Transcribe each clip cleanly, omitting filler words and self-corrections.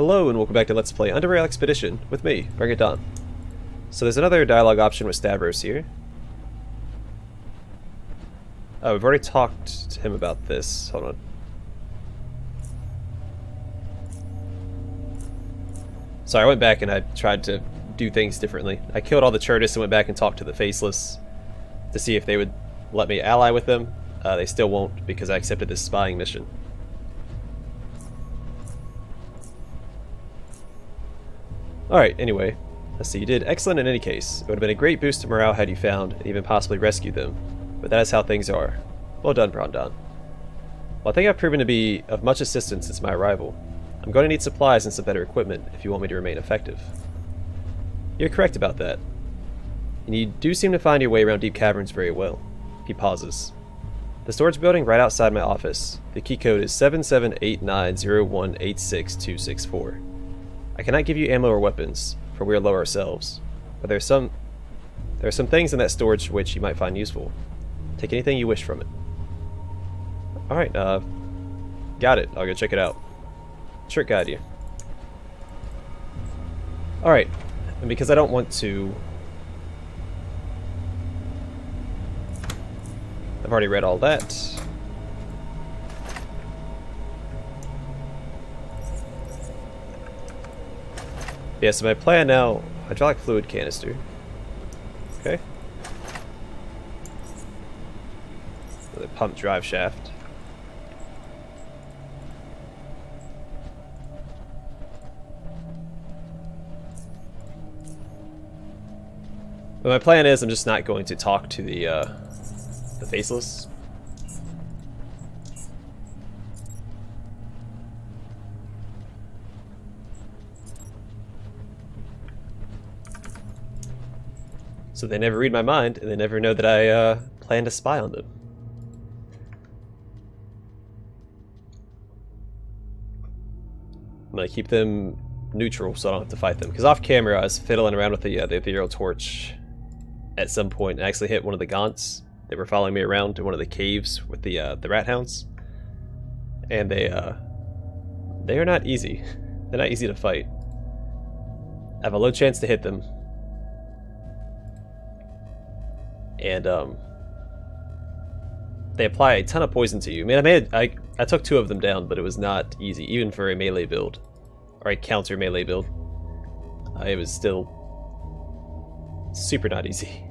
Hello and welcome back to Let's Play UnderRail Expedition with me, Bring It Down. So there's another dialogue option with Stavros here. Oh, we've already talked to him about this. Hold on. Sorry, I went back and I tried to do things differently. I killed all the Churtis and went back and talked to the Faceless to see if they would let me ally with them. They still won't because I accepted this spying mission. Alright, anyway. Let's see, you did excellent in any case. It would have been a great boost to morale had you found and even possibly rescued them. But that is how things are. Well done, Brondon. Well, I think I've proven to be of much assistance since my arrival. I'm going to need supplies and some better equipment if you want me to remain effective. You're correct about that. And you do seem to find your way around Deep Caverns very well. He pauses. The storage building right outside my office. The key code is 778901862264. I cannot give you ammo or weapons, for we are low ourselves, but there are some things in that storage which you might find useful. Take anything you wish from it. Alright, got it. I'll go check it out. Trick guide you. Alright, and because I don't want to... I've already read all that. Yeah, so my plan now, hydraulic fluid canister. Okay. The pump drive shaft. But my plan is I'm just not going to talk to the Faceless. So they never read my mind, and they never know that I plan to spy on them. I'm gonna keep them neutral so I don't have to fight them. Because off camera I was fiddling around with the ethereal torch at some point and actually hit one of the gaunts that were following me around to one of the caves with the rat hounds. And they are not easy. They're not easy to fight. I have a low chance to hit them. And they apply a ton of poison to you. I mean, I took 2 of them down, but it was not easy, even for a melee build, or a counter melee build. It was still super not easy.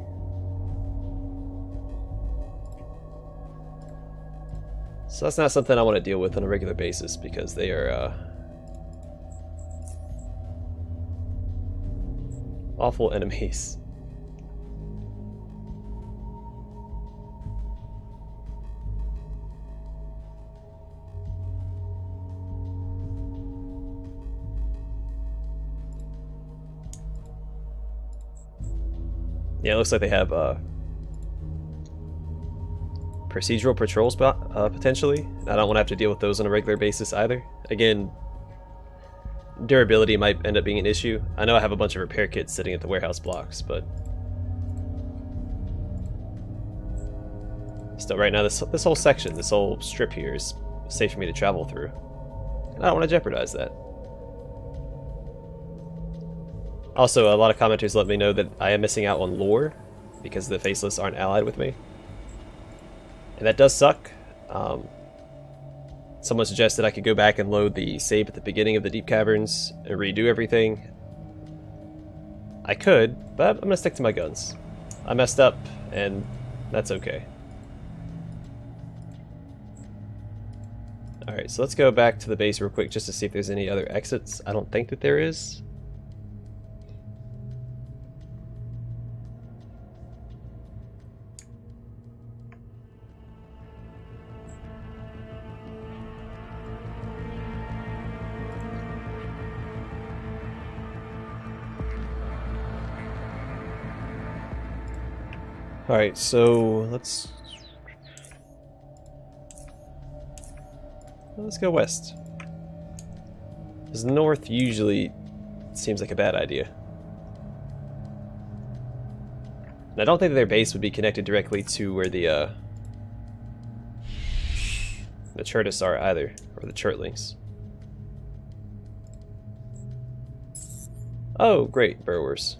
So that's not something I want to deal with on a regular basis because they are awful enemies. Yeah, it looks like they have procedural patrols potentially. I don't want to have to deal with those on a regular basis either. Again, durability might end up being an issue. I know I have a bunch of repair kits sitting at the warehouse blocks, but still, right now this whole section, this whole strip here is safe for me to travel through. And I don't want to jeopardize that. Also, a lot of commenters let me know that I am missing out on lore because the Faceless aren't allied with me. And that does suck. Someone suggested I could go back and load the save at the beginning of the Deep Caverns and redo everything. I could, but I'm going to stick to my guns. I messed up, and that's okay. Alright, so let's go back to the base real quick just to see if there's any other exits. I don't think that there is. Alright, so let's go west. Because north usually seems like a bad idea. And I don't think that their base would be connected directly to where the Churtis are either, or the Churtlings. Oh, great, burrowers.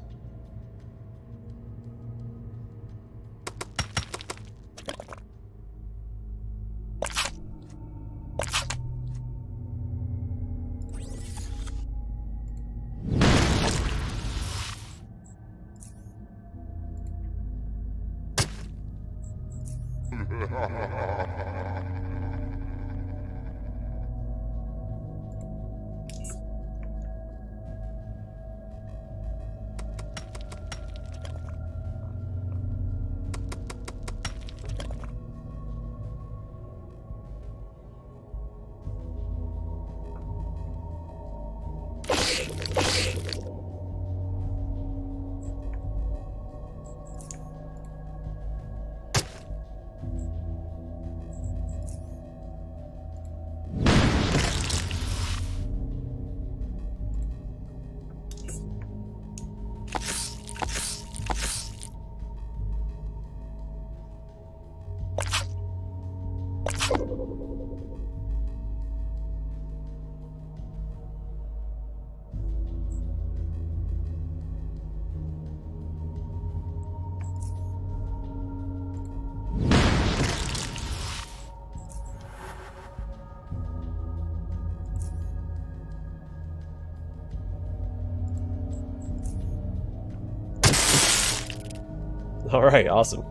Alright, awesome.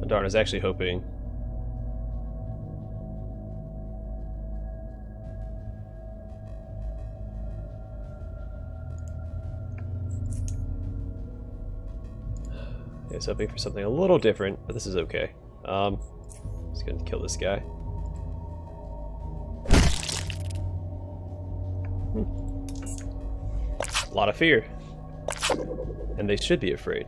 Darn, I was actually hoping. I was hoping for something a little different, but this is okay. Just gonna kill this guy. A lot of fear. And they should be afraid.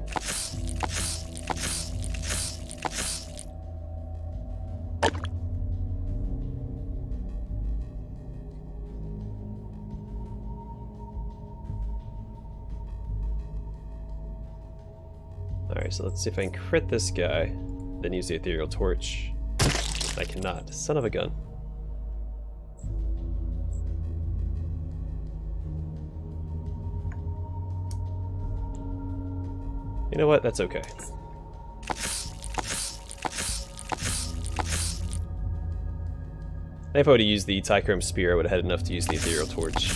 Alright, so let's see if I can crit this guy, then use the ethereal torch. I cannot. Son of a gun. You know what? That's okay. If I would have used the Tychrome Spear, I would have had enough to use the ethereal torch.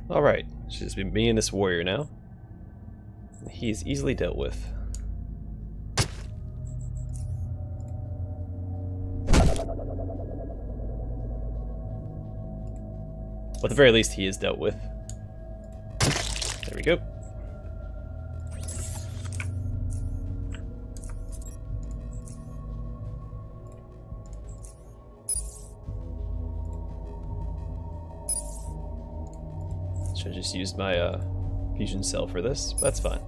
Alright, should just be me and this warrior now. He's easily dealt with. Well, at the very least, he is dealt with. There we go. Should have just used my fusion cell for this, but that's fine.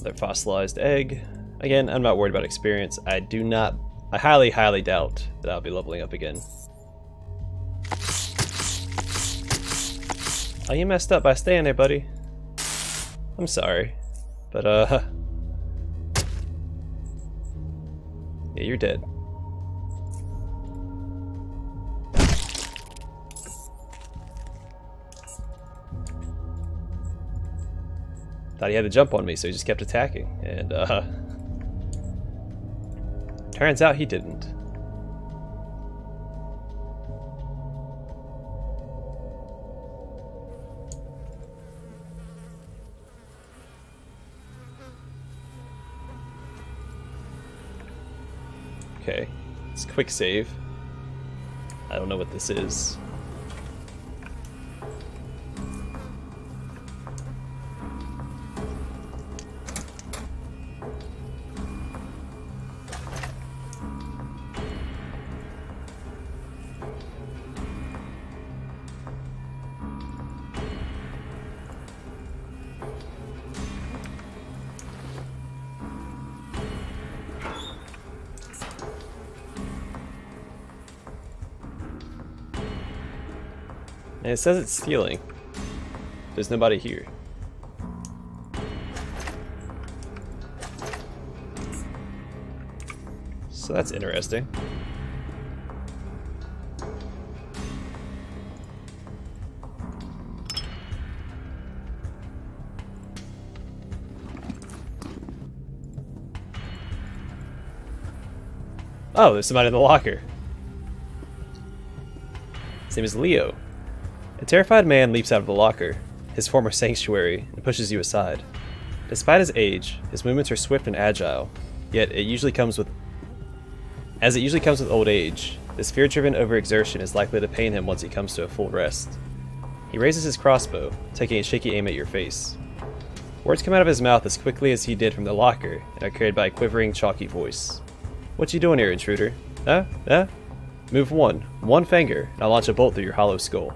Another fossilized egg. Again, I'm not worried about experience. I highly, highly doubt that I'll be leveling up again. Oh, you messed up by staying there, buddy. I'm sorry. But, yeah, you're dead. Thought he had to jump on me, so he just kept attacking. And, turns out he didn't. Okay, it's quick save. I don't know what this is. And it says it's stealing. There's nobody here. So that's interesting. Oh, there's somebody in the locker. His name is Leo. A terrified man leaps out of the locker, his former sanctuary, and pushes you aside. Despite his age, his movements are swift and agile, yet it usually comes with old age, this fear-driven overexertion is likely to pain him once he comes to a full rest. He raises his crossbow, taking a shaky aim at your face. Words come out of his mouth as quickly as he did from the locker, and are carried by a quivering, chalky voice. What you doing here, intruder? Huh? Huh? Move one finger, and I'll launch a bolt through your hollow skull.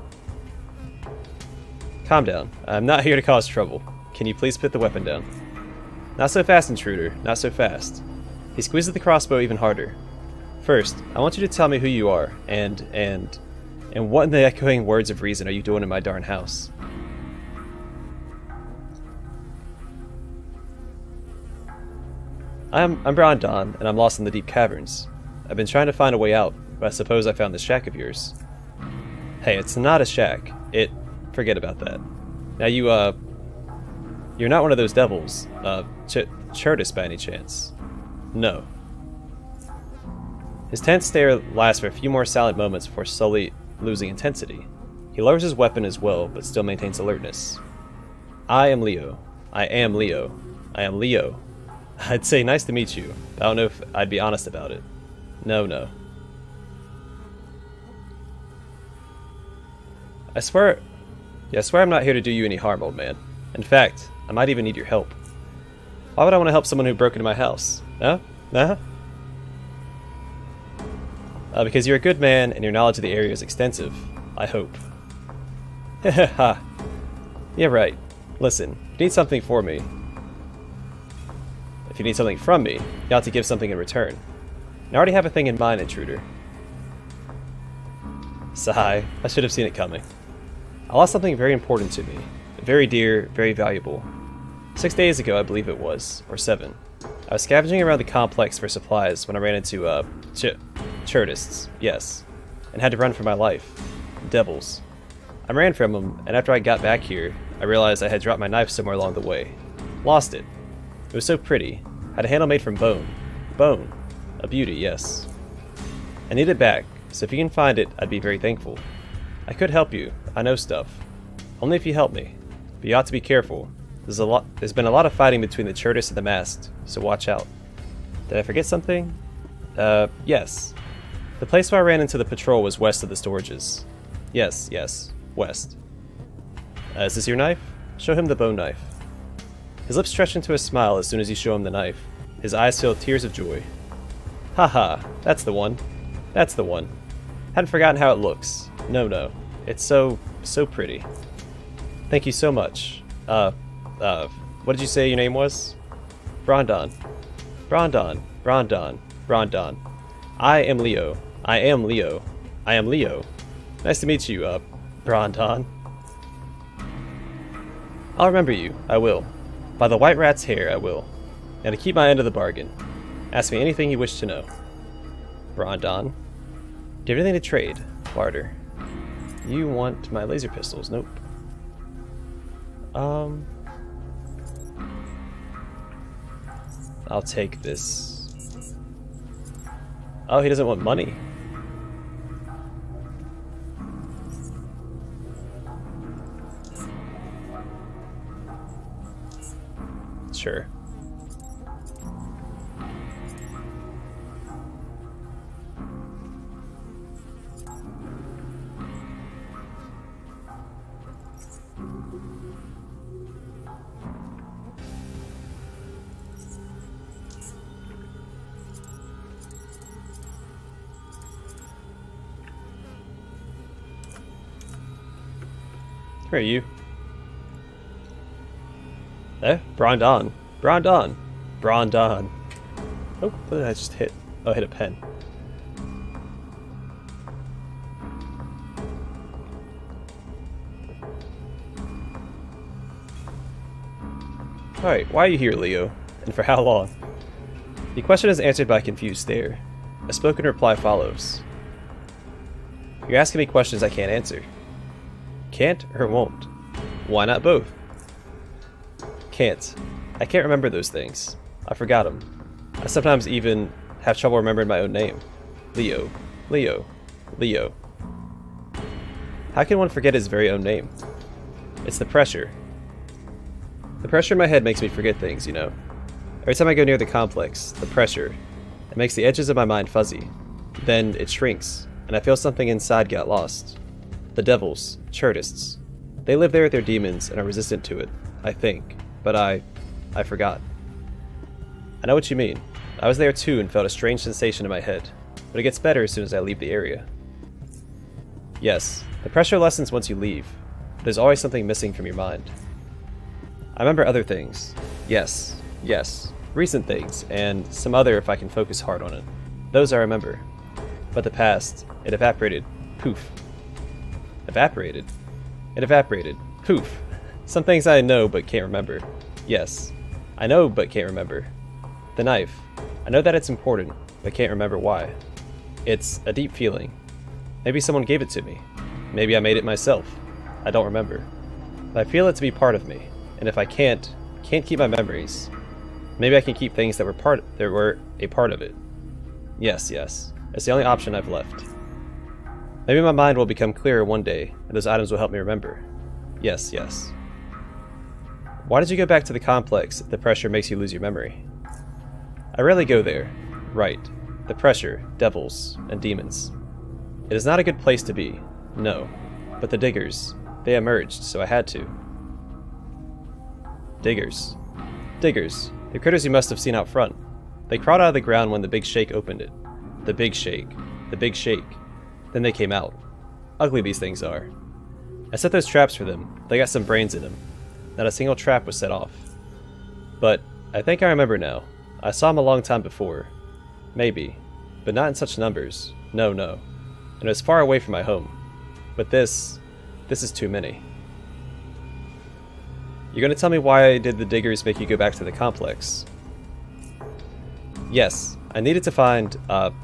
Calm down. I'm not here to cause trouble. Can you please put the weapon down? Not so fast, intruder. Not so fast. He squeezes the crossbow even harder. First, I want you to tell me who you are, and what in the echoing words of reason are you doing in my darn house? I'm Brandon, and I'm lost in the Deep Caverns. I've been trying to find a way out, but I suppose I found this shack of yours. Hey, it's not a shack. Forget about that. Now you're not one of those devils, Churtis by any chance? No. His tense stare lasts for a few more silent moments before slowly losing intensity. He lowers his weapon as well, but still maintains alertness. I am Leo. I am Leo. I am Leo. I'd say nice to meet you, but I don't know if I'd be honest about it. No. I swear I'm not here to do you any harm, old man. In fact, I might even need your help. Why would I want to help someone who broke into my house? Huh? Because you're a good man and your knowledge of the area is extensive. I hope. Ha. Yeah, right. Listen, if you need something for me. If you need something from me, you ought to give something in return. I already have a thing in mind, intruder. Sigh. I should have seen it coming. I lost something very important to me. Very dear, very valuable. 6 days ago, I believe it was. Or 7. I was scavenging around the complex for supplies when I ran into, Churtists. Yes. And had to run for my life. Devils. I ran from them, and after I got back here, I realized I had dropped my knife somewhere along the way. Lost it. It was so pretty. Had a handle made from bone. Bone. A beauty, yes. I need it back, so if you can find it, I'd be very thankful. I could help you. I know stuff. Only if you help me. But you ought to be careful. There's been a lot of fighting between the Churtis and the Mast, so watch out. Did I forget something? Yes. The place where I ran into the patrol was west of the storages. Yes, west. Is this your knife? Show him the bone knife. His lips stretch into a smile as soon as you show him the knife. His eyes fill with tears of joy. Haha, that's the one. That's the one. Hadn't forgotten how it looks. No. It's so pretty. Thank you so much. What did you say your name was? Brondon. Brondon. I am Leo. Nice to meet you, Brondon. I'll remember you. I will. By the white rat's hair, I will. And to keep my end of the bargain. Ask me anything you wish to know. Brondon. Do you have anything to trade? Barter. You want my laser pistols? Nope. I'll take this. Oh, he doesn't want money. Sure. Who are you? Brondon. Oh, what did I just hit? Oh, I hit a pen. Alright, why are you here, Leo? And for how long? The question is answered by a confused stare. A spoken reply follows. You're asking me questions I can't answer. Can't or won't? Why not both? Can't. I can't remember those things. I forgot them. I sometimes even have trouble remembering my own name. Leo. How can one forget his very own name? It's the pressure. The pressure in my head makes me forget things, you know. Every time I go near the complex, the pressure, it makes the edges of my mind fuzzy. Then it shrinks, and I feel something inside got lost. The devils, Chartists. They live there with their demons and are resistant to it, I think. But I forgot. I know what you mean. I was there too and felt a strange sensation in my head, but it gets better as soon as I leave the area. Yes, the pressure lessens once you leave. But there's always something missing from your mind. I remember other things. Yes. Recent things, and some other if I can focus hard on it. Those I remember. But the past, it evaporated. Poof. Evaporated. It evaporated. Poof. Some things I know but can't remember. Yes. I know but can't remember. The knife. I know that it's important, but can't remember why. It's a deep feeling. Maybe someone gave it to me. Maybe I made it myself. I don't remember. But I feel it to be part of me, and if I can't keep my memories, maybe I can keep things that were a part of it. Yes. It's the only option I've left. Maybe my mind will become clearer one day, and those items will help me remember. Yes. Why did you go back to the complex if the pressure makes you lose your memory? I rarely go there. Right. The pressure, devils, and demons. It is not a good place to be. No. But the diggers, they emerged, so I had to. Diggers. The critters you must have seen out front. They crawled out of the ground when the big shake opened it. The big shake. Then they came out. Ugly these things are. I set those traps for them. They got some brains in them. Not a single trap was set off. But I think I remember now. I saw them a long time before. Maybe. But not in such numbers. No. And it was far away from my home. But this is too many. You're gonna tell me why did the diggers make you go back to the complex? Yes, I needed to find,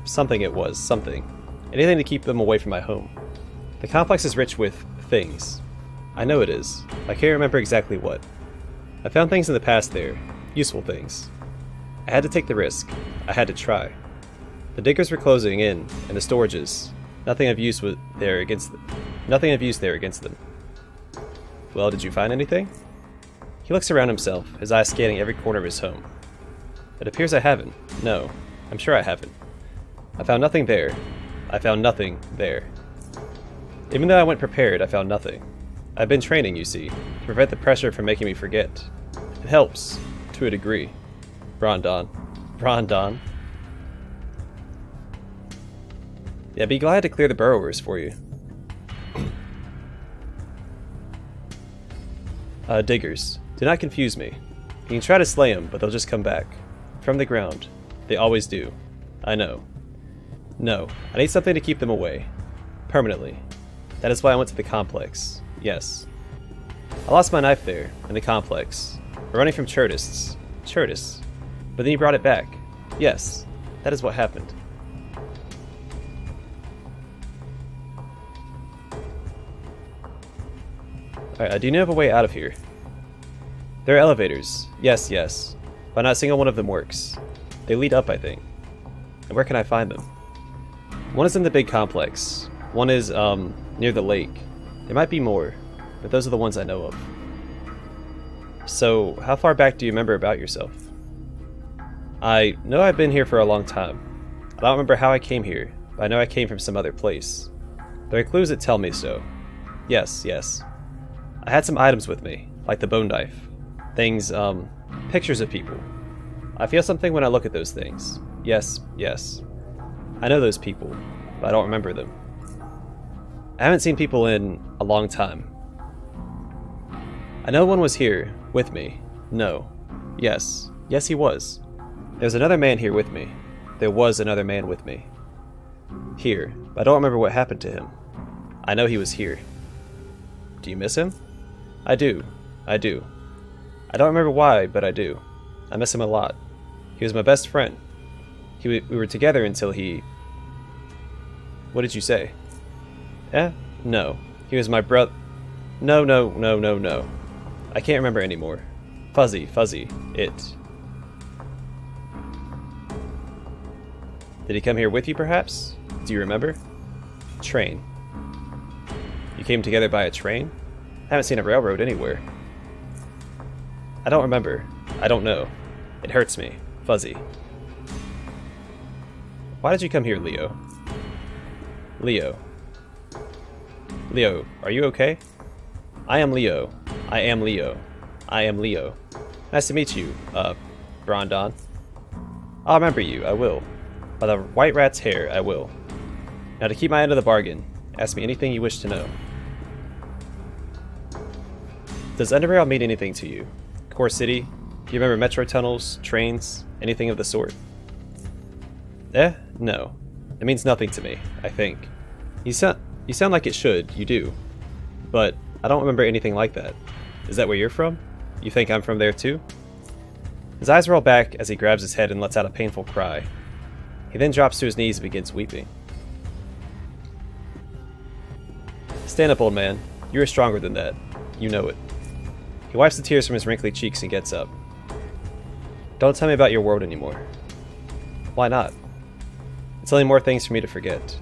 something. Anything to keep them away from my home. The complex is rich with things. I know it is. I can't remember exactly what. I found things in the past there. Useful things. I had to take the risk. I had to try. The diggers were closing in, and the storages. Nothing of use there against them. Well, did you find anything? He looks around himself, his eyes scanning every corner of his home. It appears I haven't. No, I'm sure I haven't. I found nothing there. Even though I went prepared, I found nothing. I've been training, you see, to prevent the pressure from making me forget. It helps, to a degree. Brondon. Brondon. Yeah, be glad to clear the burrowers for you. Diggers. Do not confuse me. You can try to slay them, but they'll just come back. From the ground. They always do. I know. No, I need something to keep them away. Permanently. That is why I went to the complex. Yes. I lost my knife there, in the complex. Running from Churtists. Churtists. But then you brought it back. Yes. That is what happened. Alright, do you know of a way out of here? There are elevators. Yes, yes. But not a single one of them works. They lead up, I think. And where can I find them? One is in the big complex. One is, near the lake. There might be more, but those are the ones I know of. So, how far back do you remember about yourself? I know I've been here for a long time. I don't remember how I came here, but I know I came from some other place. There are clues that tell me so. Yes, yes. I had some items with me, like the bone knife. Things, pictures of people. I feel something when I look at those things. Yes, yes. I know those people, but I don't remember them. I haven't seen people in a long time. I know one was here, with me. No. Yes. Yes, he was. There's another man here with me. There was another man with me. Here, but I don't remember what happened to him. I know he was here. Do you miss him? I do. I do. I don't remember why, but I do. I miss him a lot. He was my best friend. We were together until he... What did you say? Eh? No. He was my brother... No. I can't remember anymore. Fuzzy. It. Did he come here with you, perhaps? Do you remember? Train. You came together by a train? I haven't seen a railroad anywhere. I don't remember. I don't know. It hurts me. Fuzzy. Why did you come here, Leo? Leo. Leo, are you okay? I am Leo. I am Leo. I am Leo. Nice to meet you, Brondon. I'll remember you, I will. By the white rat's hair, I will. Now to keep my end of the bargain, ask me anything you wish to know. Does UnderRail mean anything to you? Core City? Do you remember metro tunnels, trains, anything of the sort? No. It means nothing to me, I think. You sound like it should, you do. But I don't remember anything like that. Is that where you're from? You think I'm from there too? His eyes roll back as he grabs his head and lets out a painful cry. He then drops to his knees and begins weeping. Stand up, old man. You are stronger than that. You know it. He wipes the tears from his wrinkly cheeks and gets up. Don't tell me about your world anymore. Why not? It's only more things for me to forget.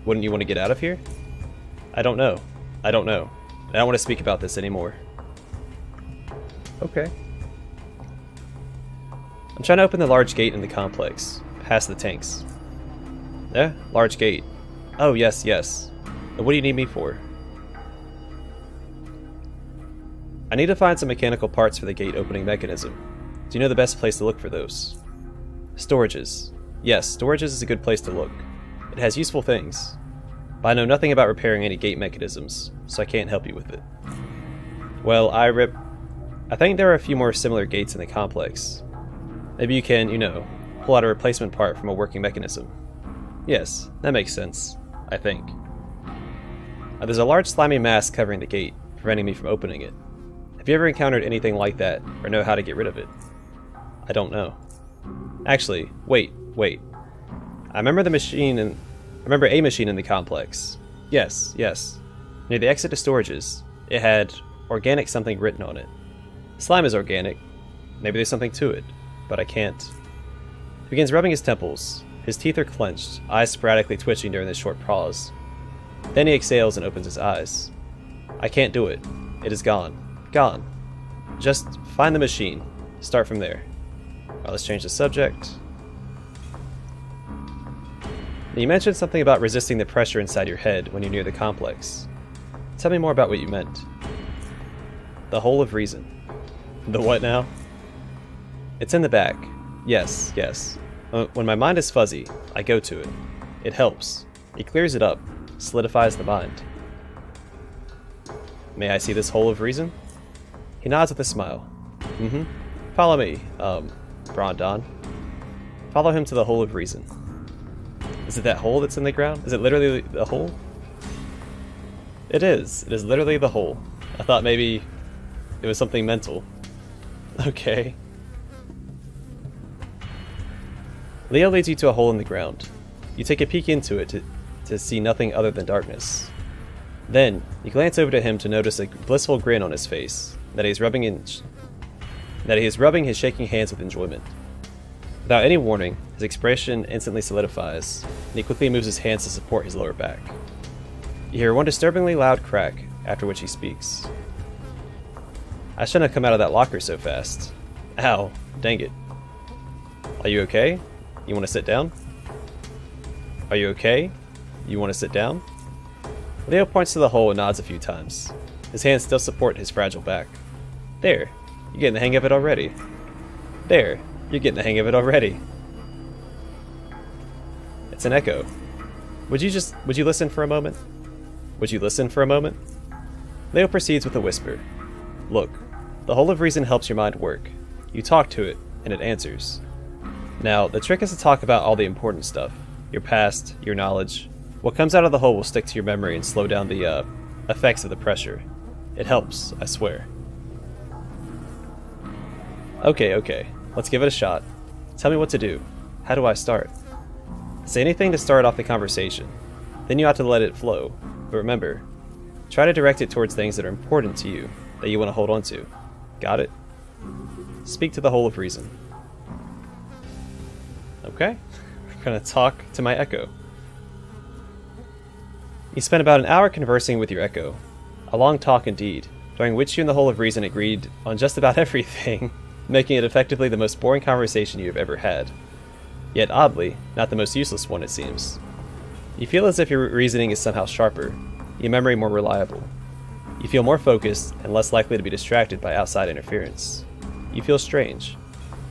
Wouldn't you want to get out of here? I don't know. I don't want to speak about this anymore. Okay. I'm trying to open the large gate in the complex, past the tanks. Large gate. Oh, yes. And what do you need me for? I need to find some mechanical parts for the gate opening mechanism. Do you know the best place to look for those? Storages. Yes, storages is a good place to look. It has useful things. But I know nothing about repairing any gate mechanisms, so I can't help you with it. Well, I think there are a few more similar gates in the complex. Maybe you can, pull out a replacement part from a working mechanism. Yes, that makes sense, I think. There's a large slimy mass covering the gate, preventing me from opening it. Have you ever encountered anything like that, or know how to get rid of it? I don't know. Actually, wait. I remember a machine in the complex. Yes. Near the exit to storages, it had organic something written on it. Slime is organic. Maybe there's something to it, but I can't. He begins rubbing his temples. His teeth are clenched, eyes sporadically twitching during this short pause. Then he exhales and opens his eyes. I can't do it. It is gone. Gone. Just find the machine. Start from there. Alright, let's change the subject. You mentioned something about resisting the pressure inside your head when you're near the complex. Tell me more about what you meant. The whole of reason. The what now? It's in the back. Yes, yes. When my mind is fuzzy, I go to it. It helps. It clears it up, solidifies the mind. May I see this hole of reason? He nods with a smile. Mm-hmm. Follow me, Brondon. Follow him to the hole of reason. Is it that hole that's in the ground? Is it literally the hole? It is. It is literally the hole. I thought maybe it was something mental. Okay. Leo leads you to a hole in the ground. You take a peek into it to see nothing other than darkness. Then, you glance over to him to notice a blissful grin on his face, that he is rubbing his shaking hands with enjoyment. Without any warning, his expression instantly solidifies, and he quickly moves his hands to support his lower back. You hear one disturbingly loud crack, after which he speaks. I shouldn't have come out of that locker so fast. Ow, dang it. Are you okay? You want to sit down? Are you okay? You want to sit down? Leo points to the hole and nods a few times. His hands still support his fragile back. There, you're getting the hang of it already. There, you're getting the hang of it already. It's an echo. Would you listen for a moment? Would you listen for a moment? Leo proceeds with a whisper. Look, the hole of reason helps your mind work. You talk to it, and it answers. Now, the trick is to talk about all the important stuff. Your past, your knowledge. What comes out of the hole will stick to your memory and slow down the, effects of the pressure. It helps, I swear. Okay. Let's give it a shot. Tell me what to do. How do I start? Say anything to start off the conversation. Then you have to let it flow. But remember, try to direct it towards things that are important to you, that you want to hold on to. Got it? Speak to the hole of reason. Okay. I'm gonna talk to my echo. You spent about an hour conversing with your echo. A long talk indeed, during which you and the hole of reason agreed on just about everything, making it effectively the most boring conversation you have ever had. Yet oddly, not the most useless one it seems. You feel as if your reasoning is somehow sharper, your memory more reliable. You feel more focused and less likely to be distracted by outside interference. You feel strange.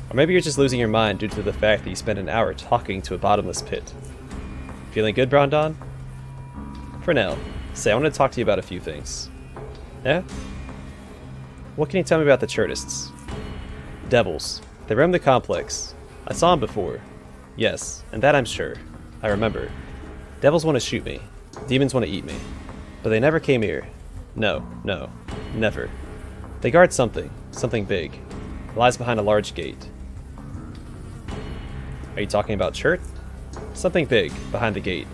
Or maybe you're just losing your mind due to the fact that you spent an hour talking to a bottomless pit. Feeling good, Brondon? For now, say I want to talk to you about a few things. Yeah? What can you tell me about the Churtists? Devils. They roam the complex. I saw them before. Yes, and that I'm sure. I remember. Devils want to shoot me. Demons want to eat me. But they never came here. No, never. They guard something big. It lies behind a large gate. Are you talking about Churt? Something big, behind the gate.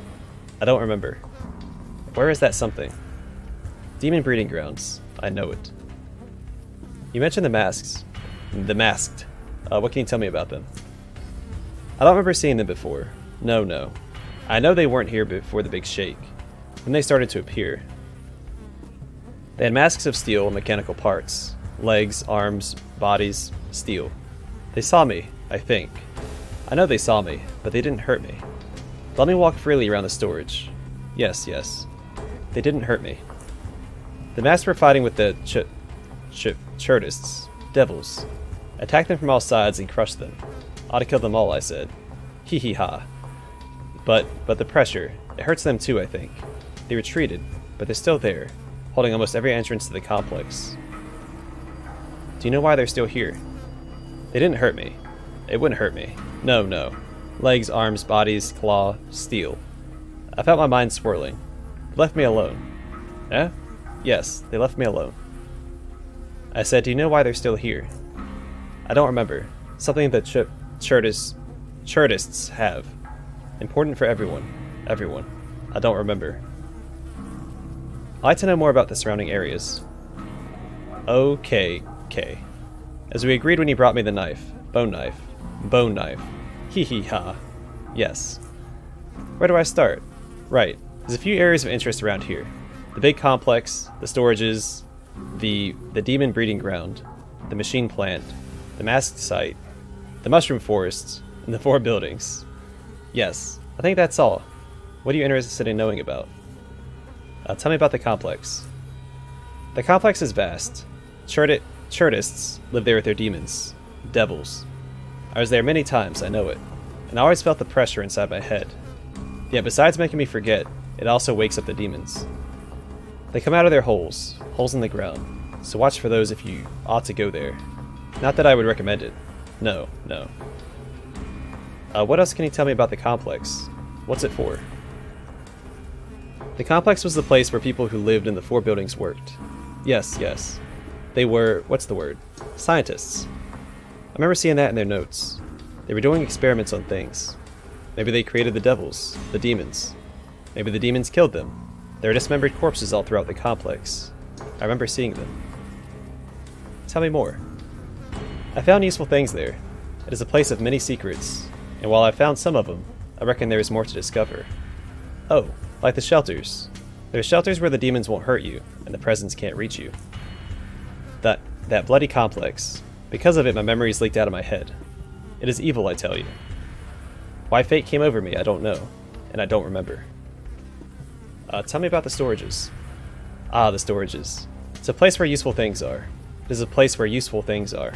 I don't remember. Where is that something? Demon breeding grounds. I know it. You mentioned the masks. The masked. What can you tell me about them? I don't remember seeing them before. No. I know they weren't here before the big shake. When they started to appear. They had masks of steel and mechanical parts. Legs, arms, bodies, steel. They saw me, I think. I know they saw me, but they didn't hurt me. Let me walk freely around the storage. Yes. They didn't hurt me. The masks were fighting with the Churtists. Devils. Attack them from all sides and crush them. Ought to kill them all, I said. Hee hee ha. But the pressure, it hurts them too, I think. They retreated, but they're still there, holding almost every entrance to the complex. Do you know why they're still here? They didn't hurt me. It wouldn't hurt me. No. Legs, arms, bodies, claw, steel. I felt my mind swirling. They left me alone. Eh? Yes, they left me alone. I said, do you know why they're still here? I don't remember. Something that Churtists have. Important for everyone. Everyone. I don't remember. I'd like to know more about the surrounding areas. Okay. As we agreed when you brought me the knife. Bone knife. Hee hee ha. Yes. Where do I start? Right. There's a few areas of interest around here. The big complex, the storages, the demon breeding ground, the machine plant, the masked site, the mushroom forests, and the 4 buildings. Yes, I think that's all. What are you interested in knowing about? Tell me about the complex. The complex is vast. Churnists live there with their demons. Devils. I was there many times, I know it, and I always felt the pressure inside my head. Yet besides making me forget, it also wakes up the demons. They come out of their holes in the ground, so watch for those if you ought to go there. Not that I would recommend it. No, no. What else can you tell me about the complex? What's it for? The complex was the place where people who lived in the 4 buildings worked. Yes, yes. They were, what's the word? Scientists. I remember seeing that in their notes. They were doing experiments on things. Maybe they created the devils, the demons. Maybe the demons killed them. There are dismembered corpses all throughout the complex. I remember seeing them. Tell me more. I found useful things there. It is a place of many secrets, and while I found some of them, I reckon there is more to discover. Oh, like the shelters. There are shelters where the demons won't hurt you, and the presence can't reach you. That bloody complex. Because of it, my memories leaked out of my head. It is evil, I tell you. Why fate came over me, I don't know, and I don't remember. Tell me about the storages. Ah, the storages. It's a place where useful things are. It is a place where useful things are.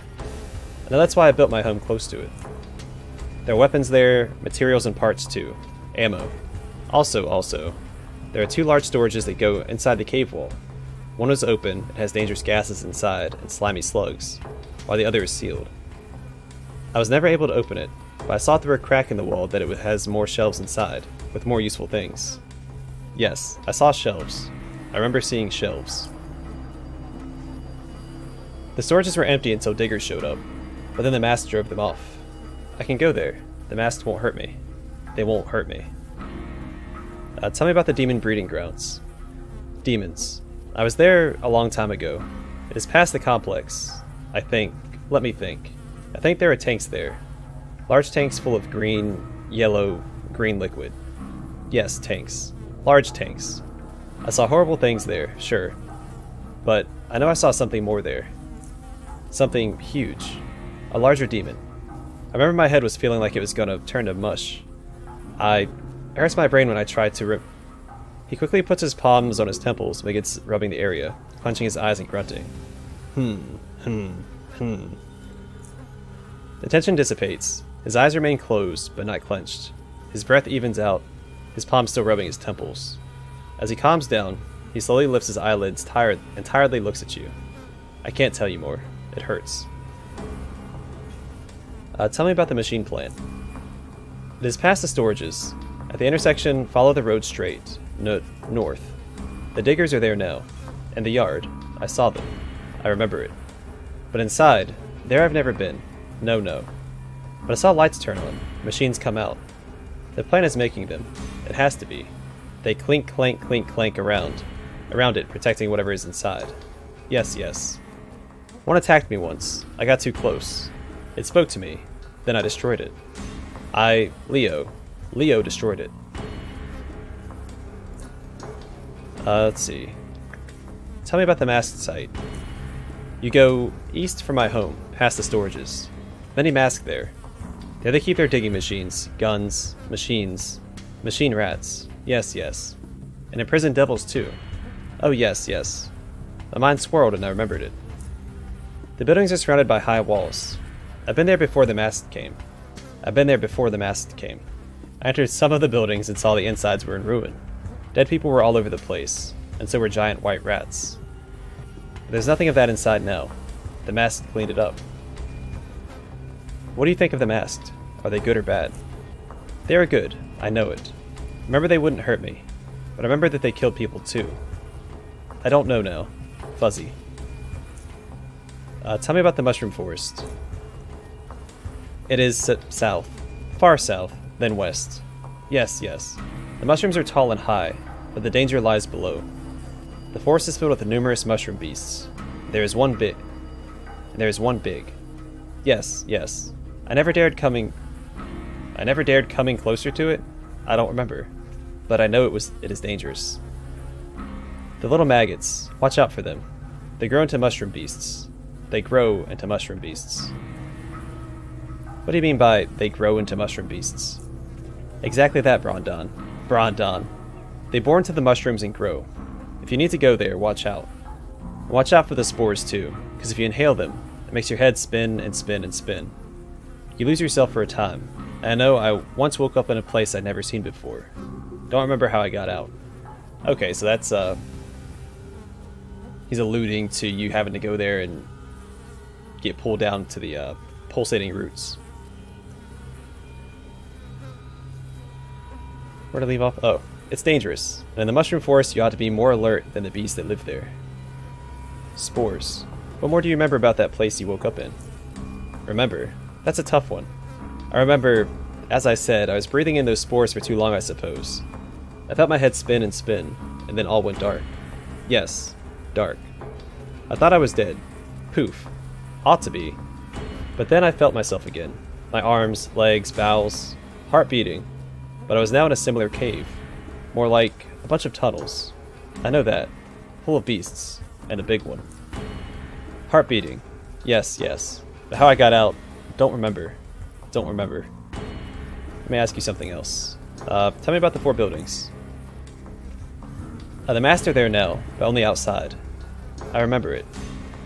Now that's why I built my home close to it. There are weapons there, materials and parts too. Ammo. Also, there are 2 large storages that go inside the cave wall. One is open and has dangerous gases inside and slimy slugs, while the other is sealed. I was never able to open it, but I saw through a crack in the wall that it has more shelves inside, with more useful things. Yes, I saw shelves. I remember seeing shelves. The storages were empty until diggers showed up, but then the mask drove them off. I can go there. The masks won't hurt me. They won't hurt me. Tell me about the demon breeding grounds. Demons. I was there a long time ago. It is past the complex. I think. Let me think. I think there are tanks there. Large tanks full of green, yellow, green liquid. Yes, tanks. Large tanks. I saw horrible things there, sure. But I know I saw something more there. Something huge. A larger demon. I remember my head was feeling like it was gonna turn to mush. It hurts my brain when I tried to rip. He quickly puts his palms on his temples, begins rubbing the area, clenching his eyes and grunting. The tension dissipates. His eyes remain closed, but not clenched. His breath evens out, his palms still rubbing his temples. As he calms down, he slowly lifts his eyelids and tiredly looks at you. I can't tell you more. It hurts. Tell me about the machine plant. It is past the storages. At the intersection, follow the road straight, north. The diggers are there now. And the yard. I saw them. I remember it. But inside, there I've never been. No. But I saw lights turn on. Machines come out. The plant is making them. It has to be. They clink, clank around it, protecting whatever is inside. Yes. One attacked me once. I got too close. It spoke to me. Then I destroyed it. Leo destroyed it. Let's see. Tell me about the masked site. You go east from my home, past the storages. Many masks there. There they keep their digging machines, guns, machines, machine rats. Yes. And imprisoned devils too. Oh yes. My mind swirled and I remembered it. The buildings are surrounded by high walls. I've been there before the mast came. I entered some of the buildings and saw the insides were in ruin. Dead people were all over the place, and so were giant white rats. There's nothing of that inside now. The mast cleaned it up. What do you think of the mast? Are they good or bad? They are good, I know it. Remember they wouldn't hurt me, but I remember that they killed people too. I don't know now. Fuzzy. Tell me about the mushroom forest. It is south. Far south, then west. Yes. The mushrooms are tall and high, but the danger lies below. The forest is filled with numerous mushroom beasts. There is one big. Yes. I never dared coming closer to it. I don't remember, but I know it is dangerous. The little maggots, watch out for them. They grow into mushroom beasts. What do you mean by they grow into mushroom beasts? Exactly that, Brondon. They bore into the mushrooms and grow. If you need to go there, watch out. Watch out for the spores too. because if you inhale them, it makes your head spin and spin and spin. You lose yourself for a time. And I know I once woke up in a place I'd never seen before. Don't remember how I got out. Okay, so that's he's alluding to you having to go there and get pulled down to the pulsating roots. Where to leave off? Oh, it's dangerous. And in the mushroom forest, you ought to be more alert than the beasts that live there. Spores. What more do you remember about that place you woke up in? Remember? That's a tough one. I remember, as I said, I was breathing in those spores for too long, I suppose. I felt my head spin and spin, and then all went dark. Yes, dark. I thought I was dead. Poof. Ought to be. But then I felt myself again. My arms, legs, bowels, heart beating. But I was now in a similar cave. More like a bunch of tunnels. I know that. Full of beasts. And a big one. Heart beating. Yes, yes. But how I got out, don't remember. Don't remember. Let me ask you something else. Tell me about the 4 buildings. The master there now, but only outside. I remember it.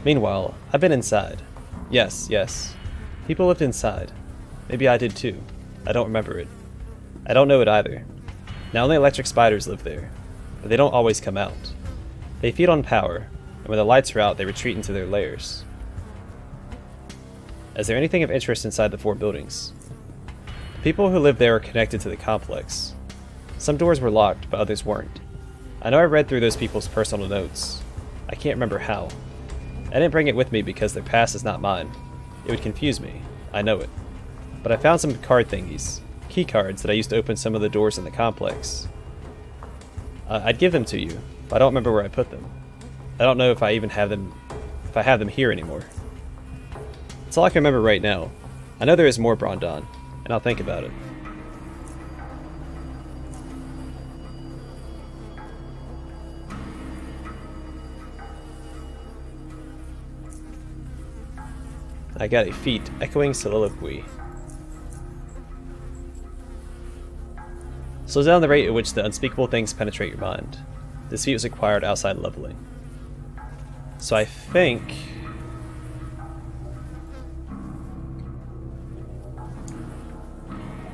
Meanwhile, I've been inside. Yes, yes. People lived inside. Maybe I did too. I don't remember it. I don't know it either. Now only electric spiders live there, but they don't always come out. They feed on power, and when the lights are out, they retreat into their lairs. Is there anything of interest inside the 4 buildings? The people who live there are connected to the complex. Some doors were locked, but others weren't. I know I read through those people's personal notes. I can't remember how. I didn't bring it with me because their past is not mine. It would confuse me. I know it. But I found some card thingies. Key cards that I used to open some of the doors in the complex. I'd give them to you, but I don't remember where I put them. I don't know if I even have them, here anymore. That's all I can remember right now. I know there is more, Brondon, and I'll think about it. I got a feat, echoing soliloquy. Slows down the rate at which the unspeakable things penetrate your mind. This feat was acquired outside leveling. So I think...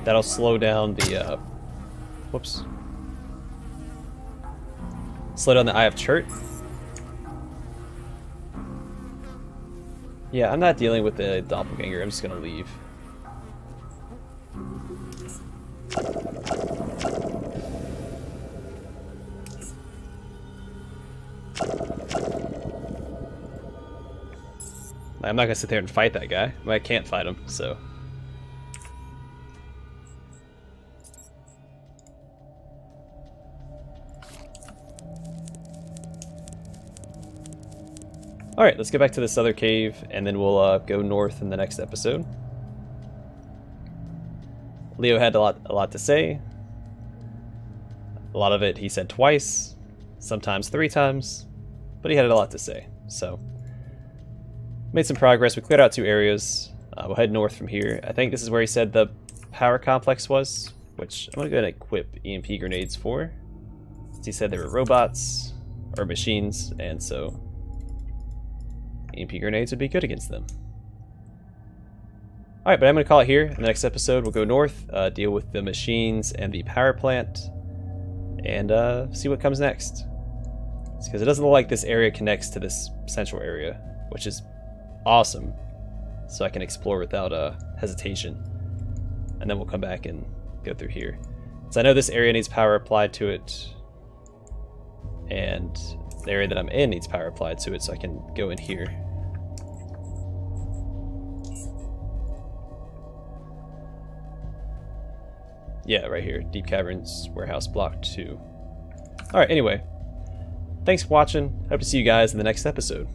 that'll slow down the, whoops. Slow down the Eye of Chert. Yeah, I'm not dealing with the doppelganger, I'm just gonna leave. I'm not gonna sit there and fight that guy. I can't fight him, so... Alright, let's get back to this other cave, and then we'll go north in the next episode. Leo had a lot to say. A lot of it he said twice, sometimes 3 times, but he had a lot to say, so... Made some progress. We cleared out 2 areas. We'll head north from here. I think this is where he said the power complex was, which I'm going to go ahead and equip EMP grenades for. Since he said they were robots, or machines, and so EMP grenades would be good against them. Alright, but I'm going to call it here. In the next episode, we'll go north, deal with the machines and the power plant, and see what comes next. Because it doesn't look like this area connects to this central area, which is awesome. So I can explore without hesitation. And then we'll come back and go through here. So I know this area needs power applied to it, and the area that I'm in needs power applied to it, so I can go in here. Yeah, right here. Deep Caverns, Warehouse Block 2. Alright, anyway. Thanks for watching. Hope to see you guys in the next episode.